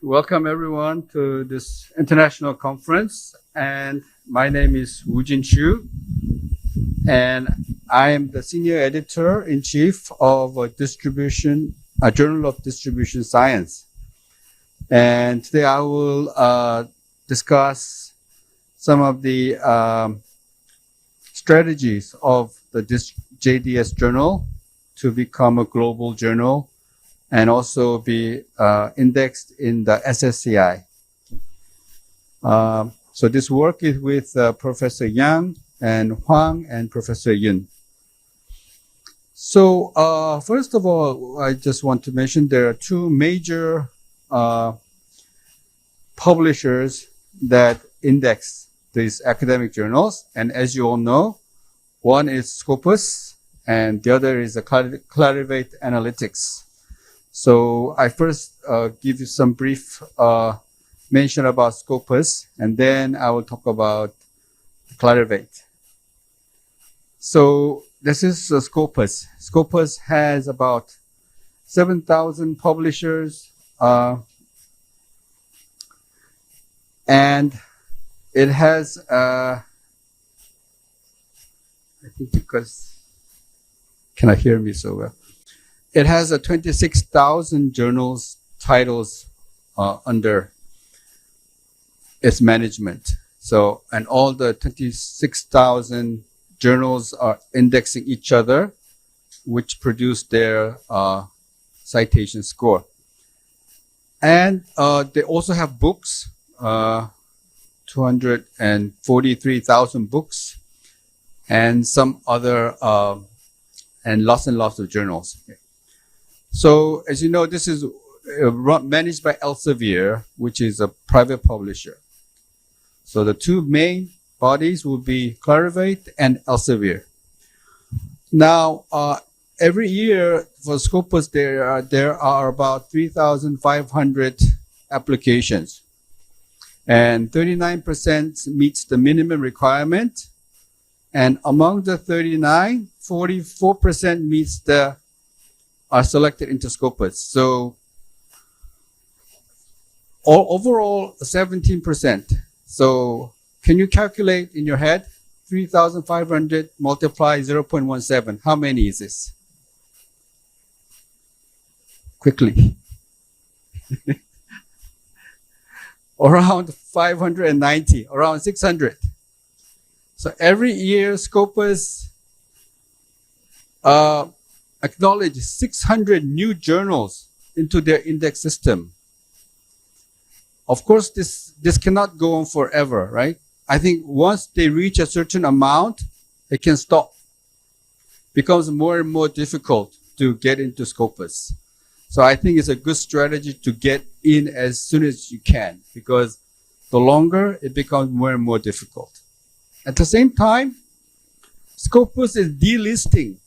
Welcome everyone to this international conference, and my name is Wujin Chu, and I am the senior editor-in-chief of a Journal of Distribution Science. And today I will discuss some of the strategies of the JDS journal to become a global journal and also be indexed in the SSCI. So this work is with Professor Yang and Huang and Professor Yun. So first of all, I just want to mention there are two major publishers that index these academic journals. And as you all know, one is Scopus and the other is Clarivate Analytics. So I first give you some brief mention about Scopus, and then I will talk about Clarivate. So this is Scopus. Scopus has about 7,000 publishers, and it has, I think because, cannot hear me so well. It has 26,000 journals titles under its management. So, and all the 26,000 journals are indexing each other, which produce their citation score. And they also have books, 243,000 books, and some other, and lots of journals. So, as you know, this is managed by Elsevier, which is a private publisher. So the two main bodies will be Clarivate and Elsevier. Now, every year for Scopus, there are about 3,500 applications, and 39% meets the minimum requirement. And among the 39, 44% meets are selected into Scopus. So overall, 17%. So can you calculate in your head 3,500 multiply 0.17? How many is this? Quickly. Around 590, around 600. So every year, Scopus acknowledges 600 new journals into their index system. Of course, this cannot go on forever, right? I think once they reach a certain amount, it can stop. Becomes more and more difficult to get into Scopus. So I think it's a good strategy to get in as soon as you can, because the longer it becomes more and more difficult. At the same time, Scopus is delisting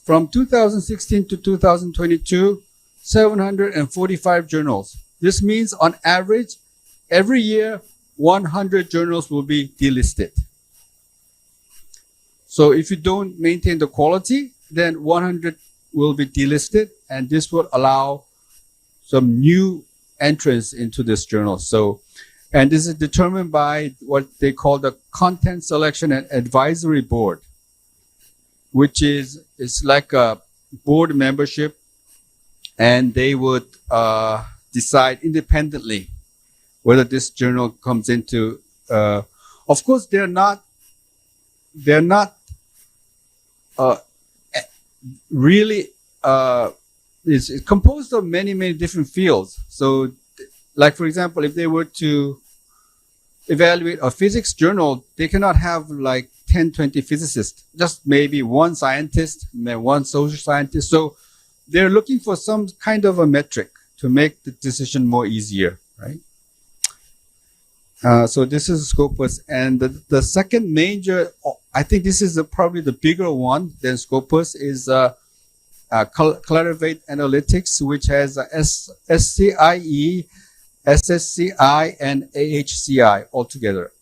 from 2016 to 2022, 745 journals. This means on average, every year, 100 journals will be delisted. So if you don't maintain the quality, then 100 will be delisted, and this will allow some new entrants into this journal. So, and this is determined by what they call the Content Selection and Advisory Board, which is like a board membership, and they would decide independently whether this journal comes into. Of course, they're not really. It's composed of many different fields. So, like for example, if they were to evaluate a physics journal, they cannot have like 10, 20 physicists, just maybe one scientist, and one social scientist. So they're looking for some kind of a metric to make the decision more easier, right? So this is Scopus. And the second major, I think this is probably the bigger one than Scopus, is Clarivate Analytics, which has SCIE, SSCI, and AHCI altogether.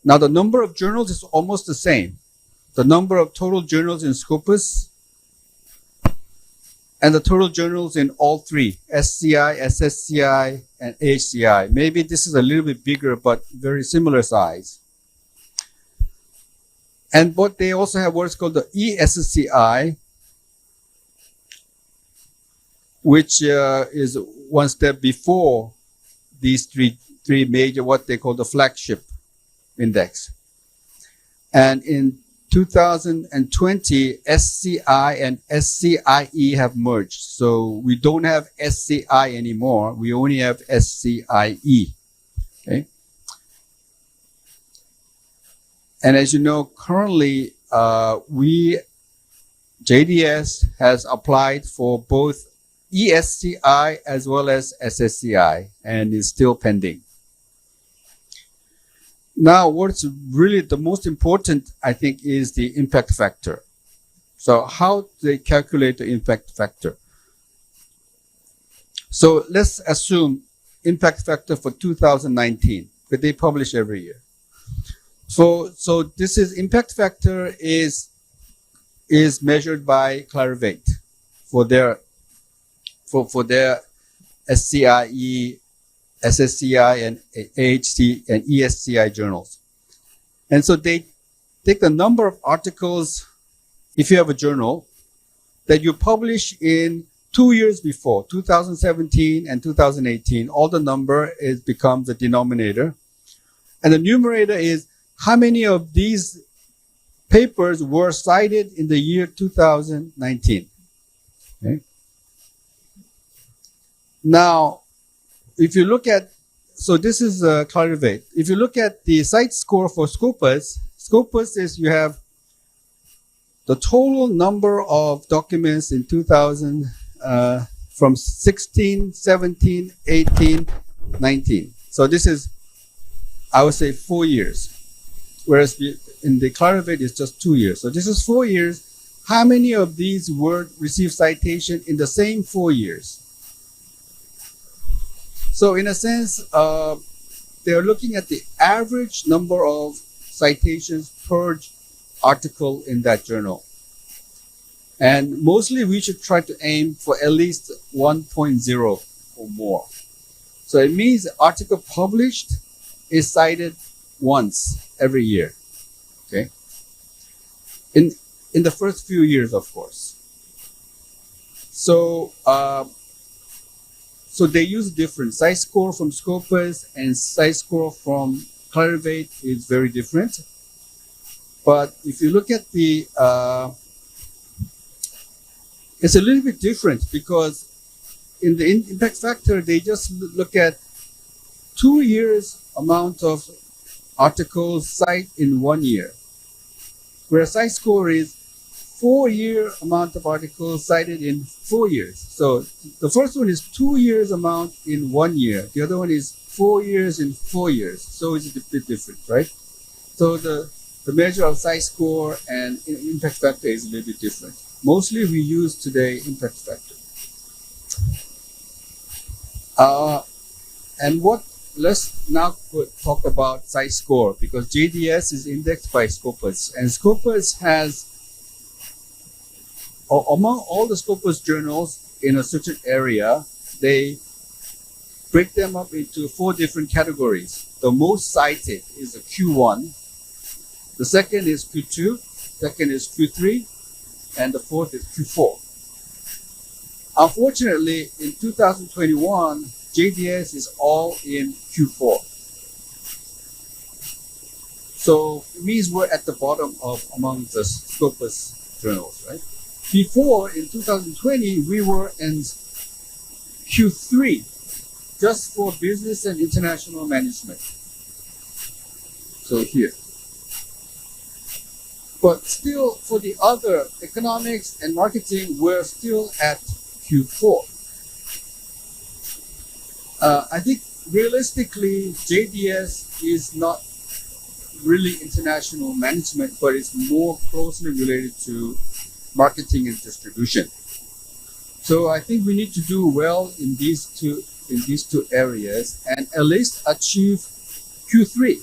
Now, the number of journals is almost the same. The number of total journals in Scopus and the total journals in all three, SCI, SSCI, and AHCI. Maybe this is a little bit bigger, but very similar size. And but they also have what's called the ESCI, which is one step before these three major, what they call the flagship index. And in 2020, SCI and SCIE have merged. So we don't have SCI anymore. We only have SCIE. Okay. And as you know, currently, JDS has applied for both ESCI as well as SSCI and is still pending. Now, what's really the most important, I think, is the impact factor. So how do they calculate the impact factor? So let's assume impact factor for 2019, because they publish every year. So this is impact factor is measured by Clarivate for their SCIE, SSCI, and AHC and ESCI journals. And so they take the number of articles, if you have a journal, that you publish in 2 years before, 2017 and 2018, all the number becomes the denominator. And the numerator is how many of these papers were cited in the year 2019. Okay? Now, if you look at, so this is Clarivate. If you look at the site score for Scopus is you have the total number of documents in 2000 from 16, 17, 18, 19. So this is, I would say, 4 years. Whereas in the Clarivate, it's just 2 years. So this is 4 years. How many of these received citation in the same 4 years? So in a sense, they're looking at the average number of citations per article in that journal. And mostly we should try to aim for at least 1.0 or more. So it means the article published is cited once every year. Okay. In the first few years, of course. So so they use different. Site score from Scopus and site score from Clarivate is very different. But if you look at the, it's a little bit different because in the impact factor, they just look at 2 years amount of articles cited in 1 year. Whereas site score is 4-year amount of articles cited in 4 years. So the first one is 2 years amount in 1 year. The other one is 4 years in 4 years. So it's a bit different, right? So the measure of site score and impact factor is a little bit different. Mostly we use today impact factor. And let's now talk about site score because JDS is indexed by Scopus, and Scopus has, among all the Scopus journals in a certain area, they break them up into 4 different categories. The most cited is a Q1, the second is Q2, second is Q3, and the fourth is Q4. Unfortunately, in 2021, JDS is all in Q4. So it means we're at the bottom among the Scopus journals, right? Before, in 2020, we were in Q3, just for business and international management. So here. But still, for the other economics and marketing, we're still at Q4. I think realistically, JDS is not really international management, but it's more closely related to marketing and distribution. So I think we need to do well in these two areas and at least achieve Q3.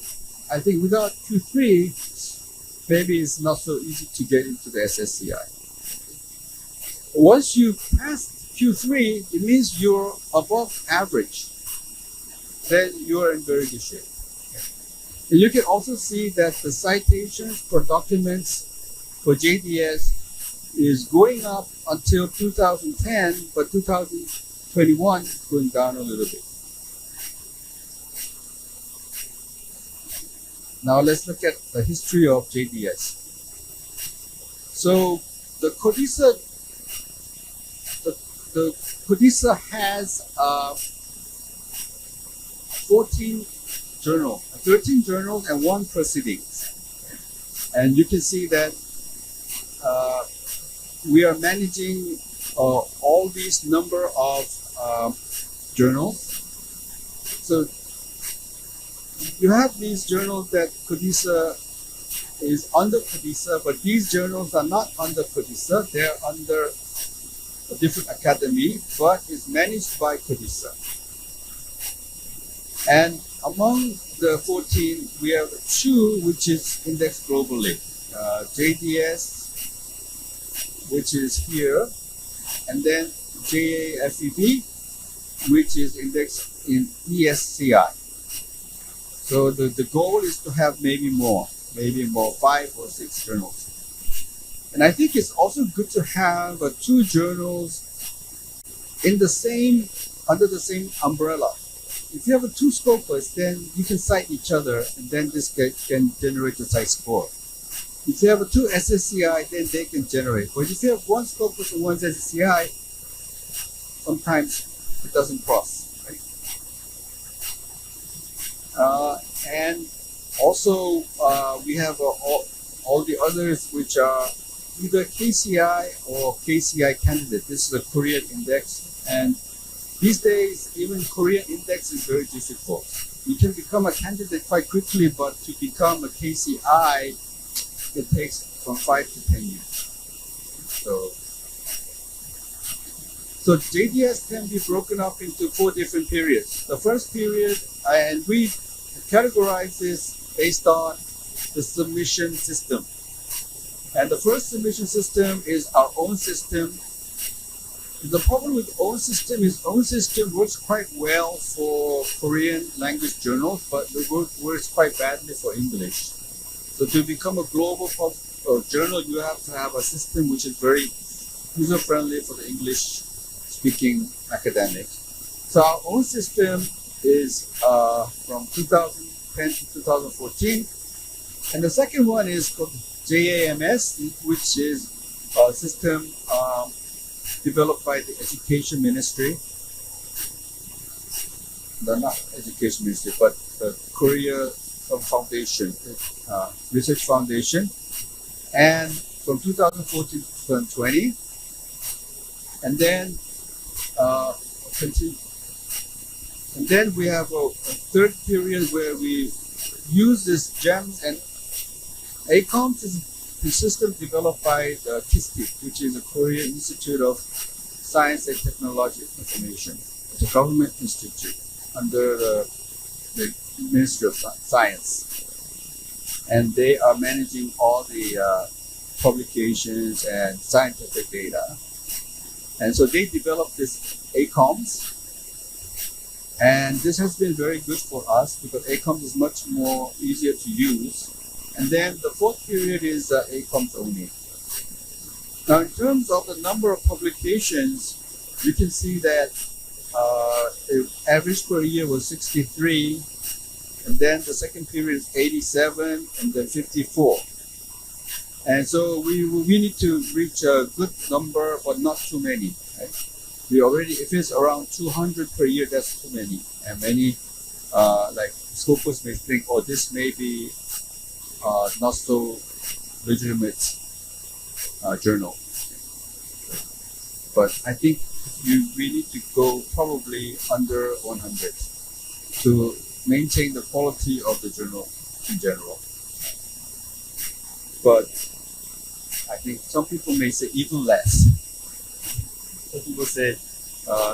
I think without Q3, maybe it's not so easy to get into the SSCI. Once you pass Q3, it means you're above average. Then you're in very good shape. And you can also see that the citations for documents for JDS is going up until 2010, but 2021 is going down a little bit. Now let's look at the history of JDS. So the KODISA has 14 journals, 13 journals and 1 proceedings. And you can see that we are managing all these number of journals. So you have these journals that KODISA is under KODISA, but these journals are not under KODISA. They're under a different academy, but it's managed by KODISA. And among the 14, we have CHU, which is indexed globally, JDS, which is here, and then JAFEB, which is indexed in ESCI. So the goal is to have maybe more, 5 or 6 journals. And I think it's also good to have 2 journals in the same, under the same umbrella. If you have 2 scopers, then you can cite each other, and then this can generate a cite score. If you have 2 SSCI, then they can generate. But if you have 1 scopus and 1 SSCI, sometimes it doesn't cross. And also, we have all the others which are either KCI or KCI candidate. This is a Korean index, and these days, even Korean index is very difficult. You can become a candidate quite quickly, but to become a KCI, it takes from 5 to 10 years. So JDS can be broken up into 4 different periods. The first period, and we categorize this based on the submission system. And the first submission system is our own system. The problem with own system is own system works quite well for Korean language journals, but it works quite badly for English. So to become a global journal, you have to have a system which is very user-friendly for the English-speaking academics. So our own system is from 2010 to 2014. And the second one is called JAMS, which is a system developed by the Education Ministry. Not Education Ministry, but the Korea Foundation, Research Foundation. And from 2014 to 2020. And then And then we have a third period where we use this GEMS, and ACOMS is the system developed by the KISTIP, which is the Korean Institute of Science and Technology Information. It's a government institute under the Ministry of Science. And they are managing all the publications and scientific data. And so they developed this ACOMS. And this has been very good for us because ACOMS is much more easier to use. And then the fourth period is ACOMS only. Now, in terms of the number of publications, you can see that the average per year was 63, and then the second period is 87, and then 54. And so we need to reach a good number, but not too many. Right? We already, if it's around 200 per year, that's too many. And many like scopers may think, oh, this may be not so legitimate journal. But I think we need to go probably under 100 to maintain the quality of the journal in general. But I think some people may say even less.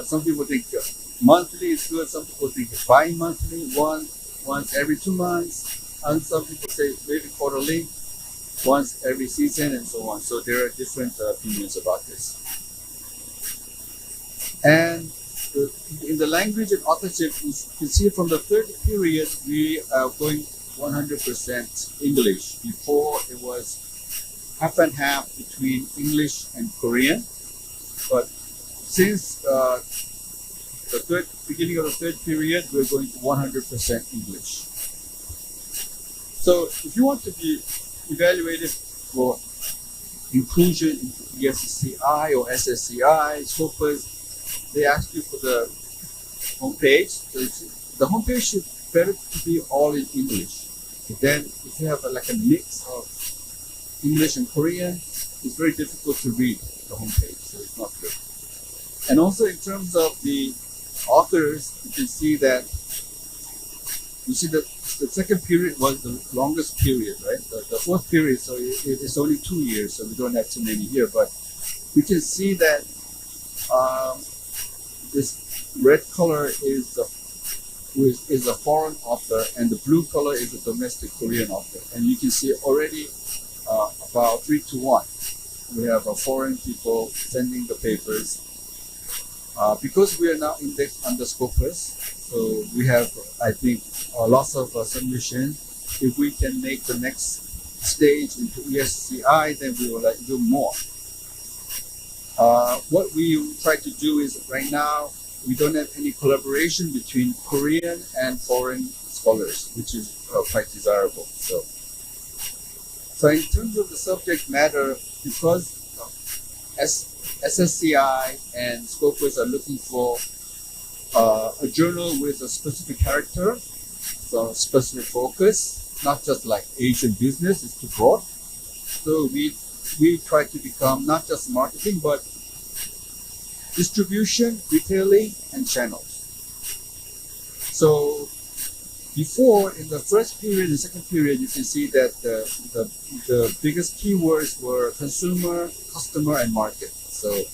Some people think monthly is good. Some people think bi-monthly, once every 2 months, and some people say maybe quarterly, once every season, and so on. So there are different opinions about this. And in the language and authorship, you can see from the third period, we are going 100% English. Before it was half and half between English and Korean. But since the beginning of the third period, we're going to 100% English. So if you want to be evaluated for inclusion into ESSCI or SSCI, Scopus, they ask you for the homepage. So the homepage should better to be all in English. But then if you have like a mix of English and Korean, it's very difficult to read the homepage, so it's not good. And also in terms of the authors, you can see that the second period was the longest period, right? The fourth period, so it's only 2 years, so we don't have too many here. But you can see that this red color is a foreign author, and the blue color is a domestic Korean author. And you can see already about 3 to 1. We have foreign people sending the papers. Because we are now indexed under Scopus, so we have, I think, lots of submission. If we can make the next stage into ESCI, then we will do more. What we try to do is right now, we don't have any collaboration between Korean and foreign scholars, which is quite desirable. So in terms of the subject matter, because SSCI and Scopus are looking for a journal with a specific character, so specific focus, not just like Asian business, it's too broad. So we try to become not just marketing, but distribution, retailing, and channels. So before, in the first period and second period, you can see that the biggest keywords were consumer, customer, and market. So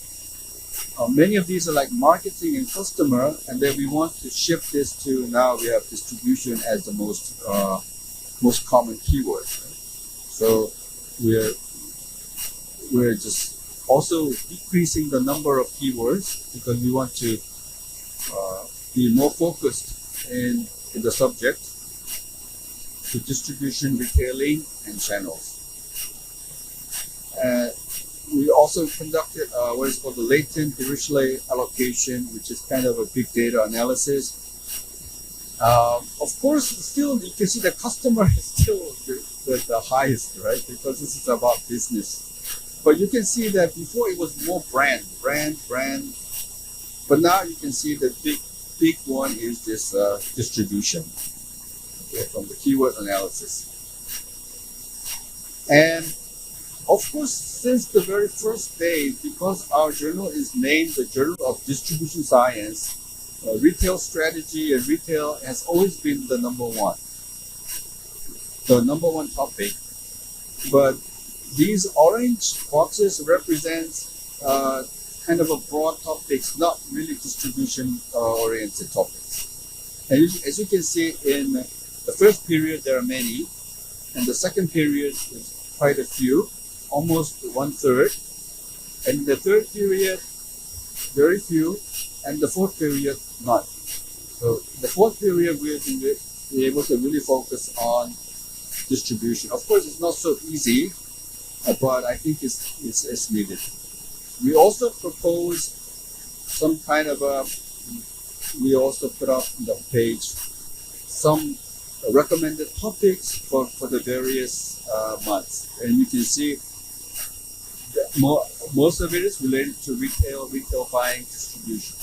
many of these are like marketing and customer, and then we want to shift this to now we have distribution as the most common keyword. Right? So we're just also decreasing the number of keywords because we want to be more focused in the subject to distribution, retailing, and channels. We also conducted what is called the latent Dirichlet allocation, which is kind of a big data analysis. Of course, still you can see the customer is still the highest, right? Because this is about business. But you can see that before it was more brand. But now you can see the big one is this distribution, okay, from the keyword analysis. And of course, since the very first day, because our journal is named the Journal of Distribution Science, retail strategy and retail has always been the number one topic. But these orange boxes represent kind of a broad topics, not really distribution oriented topics. And as you can see, in the first period there are many, and the second period is quite a few, almost 1/3, and in the third period very few, and the fourth period none. So the fourth period we'll be able to really focus on distribution. Of course, it's not so easy, but I think it's needed. We also propose some kind of we also put up on the page some recommended topics for the various months. And you can see that most of it is related to retail buying, distribution.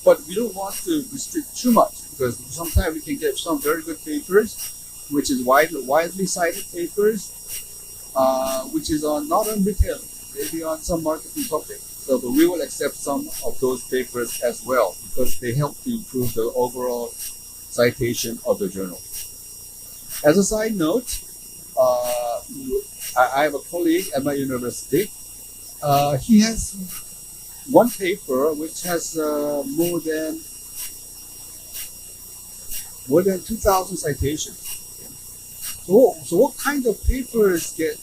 But we don't want to restrict too much because sometimes we can get some very good papers, which is widely cited papers, which is not on retail, maybe on some marketing topic. So, but we will accept some of those papers as well because they help to improve the overall citation of the journal. As a side note, I have a colleague at my university. He has one paper which has more than 2,000 citations. So what kind of papers get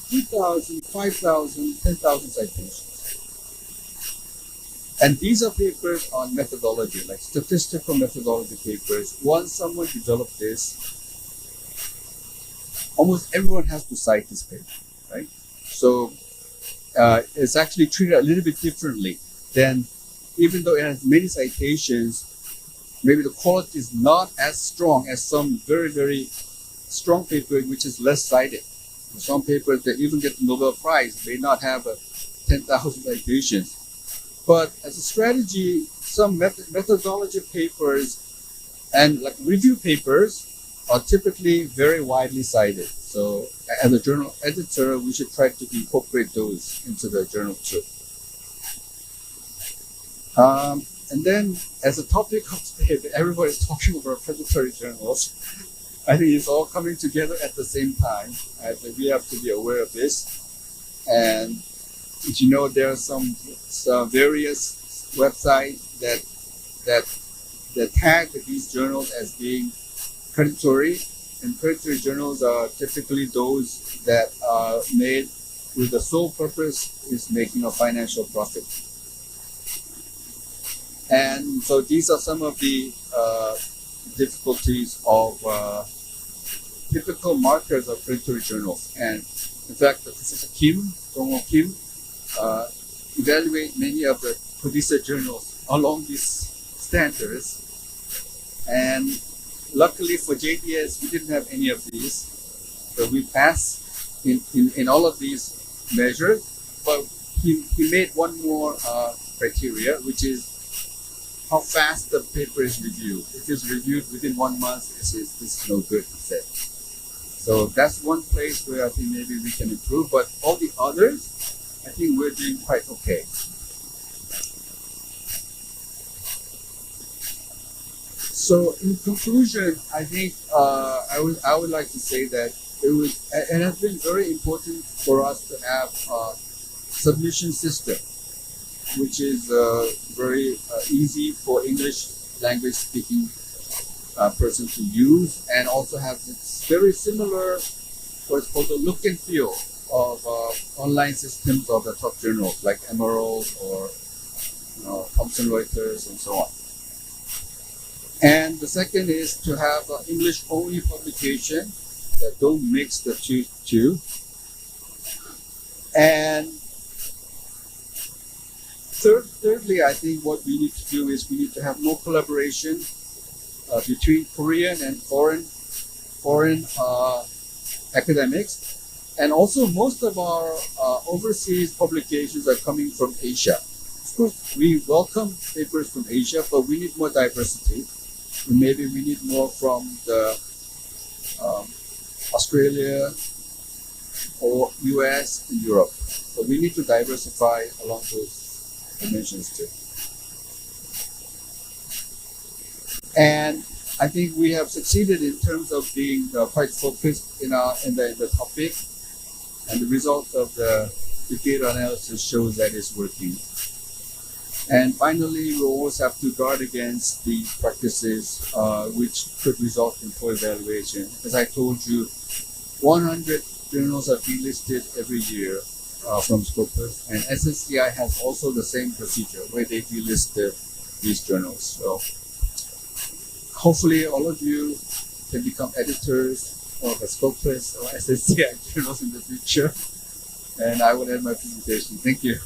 2,000, 5,000, 10,000 citations? And these are papers on methodology, like statistical methodology papers. Once someone developed this, almost everyone has to cite this paper, right? So it's actually treated a little bit differently than, even though it has many citations, maybe the quality is not as strong as some very, very strong paper which is less cited. Some papers that even get the Nobel Prize may not have 10,000 citations. But as a strategy, some methodology papers and like review papers are typically very widely cited. So as a journal editor, we should try to incorporate those into the journal too. And then as a topic of today, everybody's talking about predatory journals. I think it's all coming together at the same time. I think we have to be aware of this. And as you know, there are some various websites that tag these journals as being predatory, and predatory journals are typically those that are made with the sole purpose is making a financial profit. And so these are some of the difficulties of typical markers of predatory journals. And in fact, Professor Kim, evaluate many of the KODISA journals along these standards. And luckily for JDS, we didn't have any of these. So we passed in all of these measures. But he made one more criteria, which is how fast the paper is reviewed. If it's reviewed within 1 month, this is no good, he said. So that's one place where I think maybe we can improve. But all the others, I think we're doing quite okay. So in conclusion, I think I would like to say that it has been very important for us to have a submission system, which is very easy for English language speaking person to use, and also have this very similar what's called the look and feel of online systems of the top journals like Emerald or Thomson Reuters and so on. And the second is to have an English only publication that don't mix the two. And thirdly, I think what we need to do is we need to have more collaboration between Korean and foreign academics. And also most of our overseas publications are coming from Asia. Of course, we welcome papers from Asia, but we need more diversity. And maybe we need more from the Australia or US and Europe. So we need to diversify along those dimensions too. And I think we have succeeded in terms of being quite focused in the topic, and the results of the data analysis shows that it's working. And finally, we always have to guard against the practices which could result in poor evaluation. As I told you, 100 journals are delisted every year from Scopus, and SSCI has also the same procedure where they delist these journals. So hopefully all of you can become editors of the Scopus or SSCI journals in the future. And I will end my presentation. Thank you.